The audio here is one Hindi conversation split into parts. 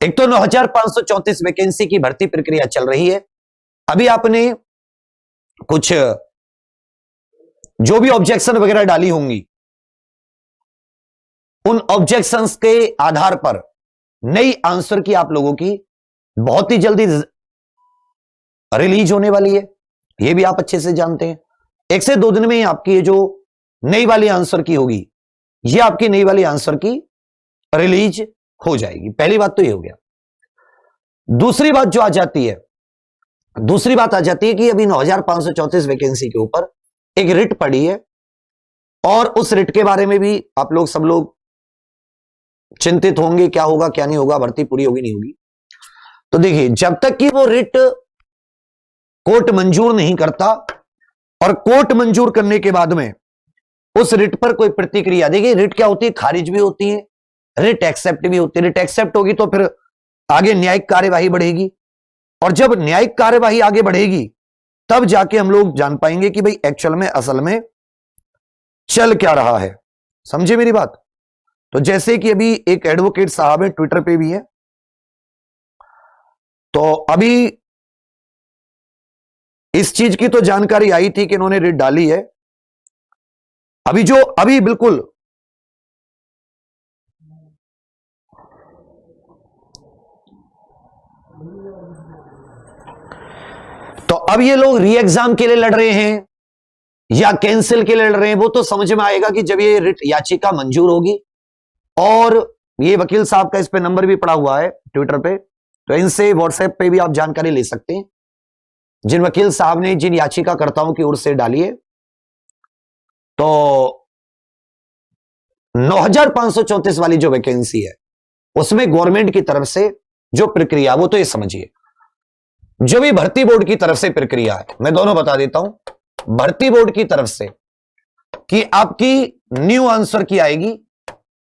एक तो 9,534 वैकेंसी की भर्ती प्रक्रिया चल रही है। अभी आपने कुछ जो भी ऑब्जेक्शन वगैरह डाली होंगी, उन ऑब्जेक्शंस के आधार पर नई आंसर की आप लोगों की बहुत ही जल्दी रिलीज होने वाली है। यह भी आप अच्छे से जानते हैं। 1 से 2 दिन में ही आपकी ये जो नई वाली आंसर की होगी, ये आपकी नई वाली आंसर की रिलीज हो जाएगी। पहली बात तो ये हो गया। दूसरी बात जो आ जाती है, दूसरी बात आ जाती है कि अभी 9,534 वैकेंसी के ऊपर एक रिट पड़ी है और उस रिट के बारे में भी आप लोग सब लोग चिंतित होंगे, क्या होगा क्या नहीं होगा, भर्ती पूरी होगी नहीं होगी। तो देखिए, जब तक कि वो रिट कोर्ट मंजूर नहीं करता और कोर्ट मंजूर करने के बाद में उस रिट पर कोई प्रतिक्रिया, देखिए रिट क्या होती है, खारिज भी होती है, रिट एक्सेप्ट भी होती है। रिट एक्सेप्ट होगी तो फिर आगे न्यायिक कार्यवाही बढ़ेगी और जब न्यायिक कार्यवाही आगे बढ़ेगी तब जाके हम लोग जान पाएंगे कि भाई एक्चुअल में असल में चल क्या रहा है। समझे मेरी बात? तो जैसे कि अभी एक एडवोकेट साहब है, ट्विटर पे भी है, तो अभी इस चीज की तो जानकारी आई थी कि इन्होंने रिट डाली है। अभी बिल्कुल तो अब ये लोग री एग्जाम के लिए लड़ रहे हैं या कैंसिल के लिए लड़ रहे हैं, वो तो समझ में आएगा कि जब ये रिट याचिका मंजूर होगी। और ये वकील साहब का इस पे नंबर भी पड़ा हुआ है ट्विटर पे, तो इनसे व्हाट्सएप पे भी आप जानकारी ले सकते हैं, जिन वकील साहब ने जिन याचिकाकर्ताओं की ओर से डाली है। तो 9,534 वाली जो वैकेंसी है उसमें गवर्नमेंट की तरफ से जो प्रक्रिया, वो तो ये समझिए, जो भी भर्ती बोर्ड की तरफ से प्रक्रिया है, मैं दोनों बता देता हूं। भर्ती बोर्ड की तरफ से कि आपकी न्यू आंसर की आएगी,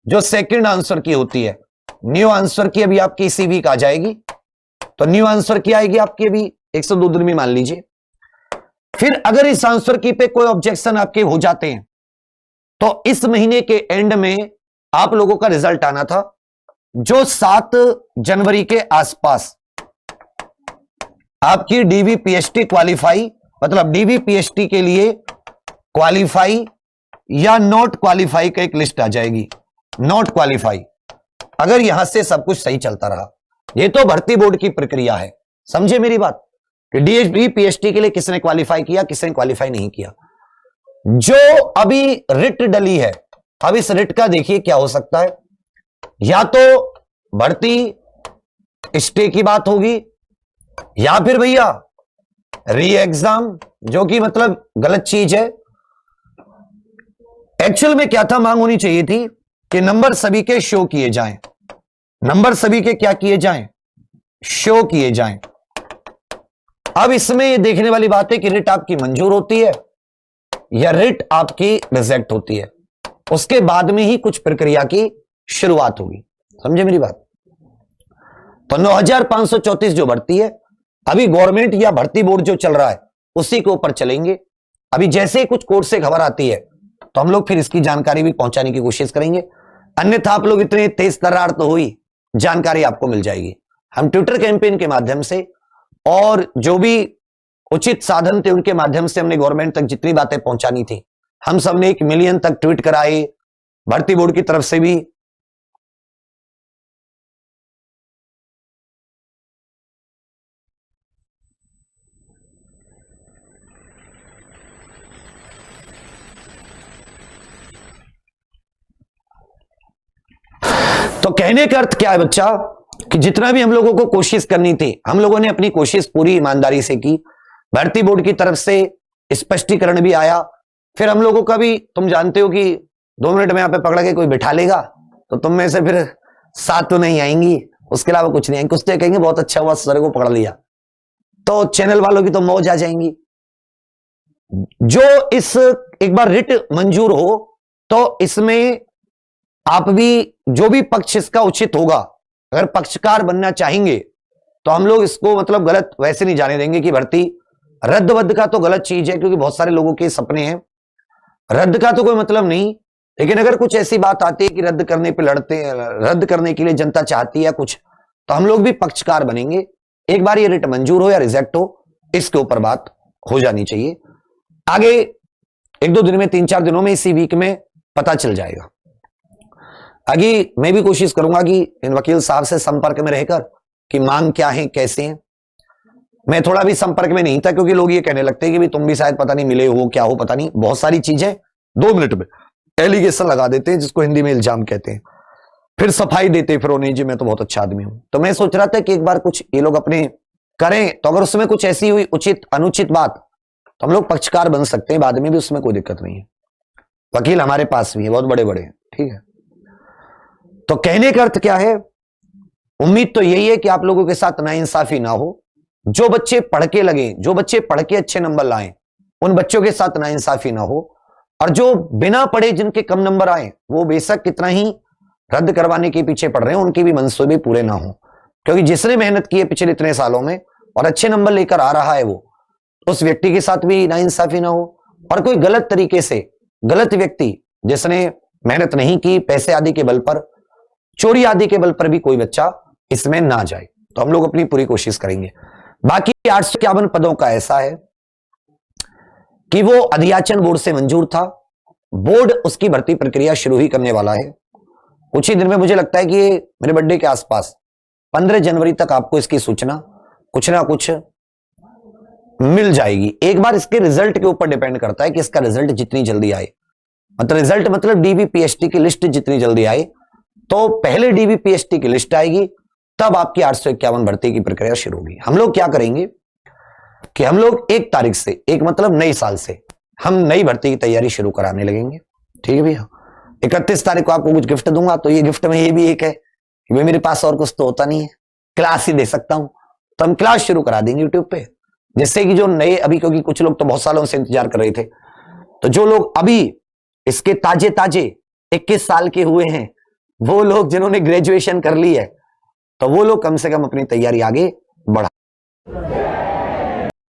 जो सेकंड आंसर की होती है, न्यू आंसर की अभी आपकी इसी वीक आ जाएगी। तो न्यू आंसर की आएगी आपकी अभी 1 से 2 दिन में मान लीजिए। फिर अगर इस आंसर की पे कोई ऑब्जेक्शन आपके हो जाते हैं तो इस महीने के एंड में आप लोगों का रिजल्ट आना था, जो 7 जनवरी के आसपास आपकी डीवी पीएचडी क्वालिफाई, मतलब डीवी पीएचडी के लिए क्वालिफाई या नॉट क्वालिफाई का एक लिस्ट आ जाएगी। नॉट क्वालिफाई, अगर यहां से सब कुछ सही चलता रहा, ये तो भर्ती बोर्ड की प्रक्रिया है। समझे मेरी बात? कि डीवी पीएचडी के लिए किसने क्वालिफाई किया, किसने क्वालिफाई नहीं किया। जो अभी रिट डली है, अब इस रिट का देखिए क्या हो सकता है। या तो भर्ती स्टे की बात होगी, या फिर भैया री एग्जाम, जो कि मतलब गलत चीज है। एक्चुअल में क्या था, मांग होनी चाहिए थी कि नंबर सभी के शो किए जाएं, नंबर सभी के क्या किए जाएं, शो किए जाएं। अब इसमें ये देखने वाली बात है कि रिट आपकी मंजूर होती है या रिट आपकी रिजेक्ट होती है, उसके बाद में ही कुछ प्रक्रिया की शुरुआत होगी। समझे मेरी बात? तो 9,534 जो भर्ती है, अभी गवर्नमेंट या भर्ती बोर्ड जो चल रहा है उसी के ऊपर चलेंगे। अभी जैसे ही कुछ कोर्ट से खबर आती है तो हम लोग फिर इसकी जानकारी भी पहुंचाने की कोशिश करेंगे। अन्यथा आप लोग इतने तेज तर्रार तो हुई, जानकारी आपको मिल जाएगी। हम ट्विटर कैंपेन के माध्यम से और जो भी उचित साधन थे उनके माध्यम से हमने गवर्नमेंट तक जितनी बातें पहुंचानी थी, हम सबने 1 मिलियन तक ट्वीट कराए। भर्ती बोर्ड की तरफ से भी तो कहने का अर्थ क्या है बच्चा, कि जितना भी हम लोगों को कोशिश करनी थी, हम लोगों ने अपनी कोशिश पूरी ईमानदारी से की। भर्ती बोर्ड की तरफ से स्पष्टीकरण भी आया। फिर हम लोगों का भी, तुम जानते हो कि 2 मिनट में यहां पे पकड़ के कोई बिठा लेगा तो तुम में से फिर 7 तो नहीं आएंगी, उसके अलावा कुछ नहीं आएंगे। कुछ तो कहेंगे बहुत अच्छा हुआ सर को पकड़ लिया, तो चैनल वालों की तो मौज आ जाएंगी। जो इस एक बार रिट मंजूर हो तो इसमें आप भी, जो भी पक्ष इसका उचित होगा, अगर पक्षकार बनना चाहेंगे तो हम लोग इसको मतलब गलत वैसे नहीं जाने देंगे कि भर्ती रद्द वद्द का तो गलत चीज है, क्योंकि बहुत सारे लोगों के सपने हैं। रद्द का तो कोई मतलब नहीं, लेकिन अगर कुछ ऐसी बात आती है कि रद्द करने पे लड़ते हैं, रद्द करने के लिए जनता चाहती है, कुछ तो हम लोग भी पक्षकार बनेंगे। एक बार ये रिट मंजूर हो या रिजेक्ट हो, इसके ऊपर बात हो जानी चाहिए। आगे 1-2 दिन में, 3-4 दिनों में, इसी वीक में पता चल जाएगा। आगे मैं भी कोशिश करूंगा कि इन वकील साहब से संपर्क में रहकर कि मांग क्या है, कैसे हैं। मैं थोड़ा भी संपर्क में नहीं था, क्योंकि लोग ये कहने लगते हैं कि भी तुम भी शायद पता नहीं मिले हो, क्या हो पता नहीं, बहुत सारी चीजें 2 मिनट में एलिगेशन लगा देते हैं, जिसको हिंदी में इल्जाम कहते हैं, फिर सफाई देते फिर उन्हें जी मैं तो बहुत अच्छा आदमी हूं। तो मैं सोच रहा था कि एक बार कुछ ये लोग अपने करें, तो अगर उसमें कुछ ऐसी हुई उचित अनुचित बात, तो हम लोग पक्षकार बन सकते हैं बाद में भी, उसमें कोई दिक्कत नहीं है। वकील हमारे पास भी है, बहुत बड़े बड़े हैं, ठीक है। तो कहने का अर्थ क्या है, उम्मीद तो यही है कि आप लोगों के साथ नाइंसाफी ना हो। जो बच्चे पढ़ के लगे, जो बच्चे पढ़ के अच्छे नंबर लाएं, उन बच्चों के साथ नाइंसाफी ना हो। और जो बिना पढ़े जिनके कम नंबर आए, वो बेशक कितना ही रद्द करवाने के पीछे पड़ रहे हैं, उनके भी मंसूबे पूरे ना हो। क्योंकि जिसने मेहनत की है पिछले इतने सालों में और अच्छे नंबर लेकर आ रहा है, वो उस व्यक्ति के साथ भी नाइंसाफी ना हो। और कोई गलत तरीके से, गलत व्यक्ति जिसने मेहनत नहीं की, पैसे आदि के बल पर, चोरी आदि के बल पर भी कोई बच्चा इसमें ना जाए। तो हम लोग अपनी पूरी कोशिश करेंगे। बाकी 851 पदों का ऐसा है कि वो अधियाचन बोर्ड से मंजूर था, बोर्ड उसकी भर्ती प्रक्रिया शुरू ही करने वाला है। कुछ ही दिन में, मुझे लगता है कि मेरे बर्थडे के आसपास 15 जनवरी तक आपको इसकी सूचना कुछ ना कुछ मिल जाएगी। एक बार इसके रिजल्ट के ऊपर डिपेंड करता है कि इसका रिजल्ट जितनी जल्दी आए, मतलब रिजल्ट मतलब डीबीपीएसटी की लिस्ट जितनी जल्दी आए, तो पहले डीबीपीएसटी की लिस्ट आएगी, तब आपकी 851 भर्ती की प्रक्रिया शुरू होगी। हम लोग क्या करेंगे कि हम लोग 1 तारीख से, एक मतलब नए साल से, हम नई भर्ती की तैयारी शुरू कराने लगेंगे, ठीक है भैया। 31 तारीख को आपको कुछ गिफ्ट दूंगा, तो ये गिफ्ट में ये भी एक है कि भाई मेरे पास और कुछ तो होता नहीं है, क्लास ही दे सकता हूं, तो हम क्लास शुरू करा देंगे यूट्यूब पे, जिससे कि जो नए अभी, क्योंकि कुछ लोग तो बहुत सालों से इंतजार कर रहे थे, तो जो लोग अभी इसके ताजे ताजे 21 साल के हुए हैं, वो लोग जिन्होंने ग्रेजुएशन कर ली है, तो वो लोग कम से कम अपनी तैयारी आगे बढ़ा।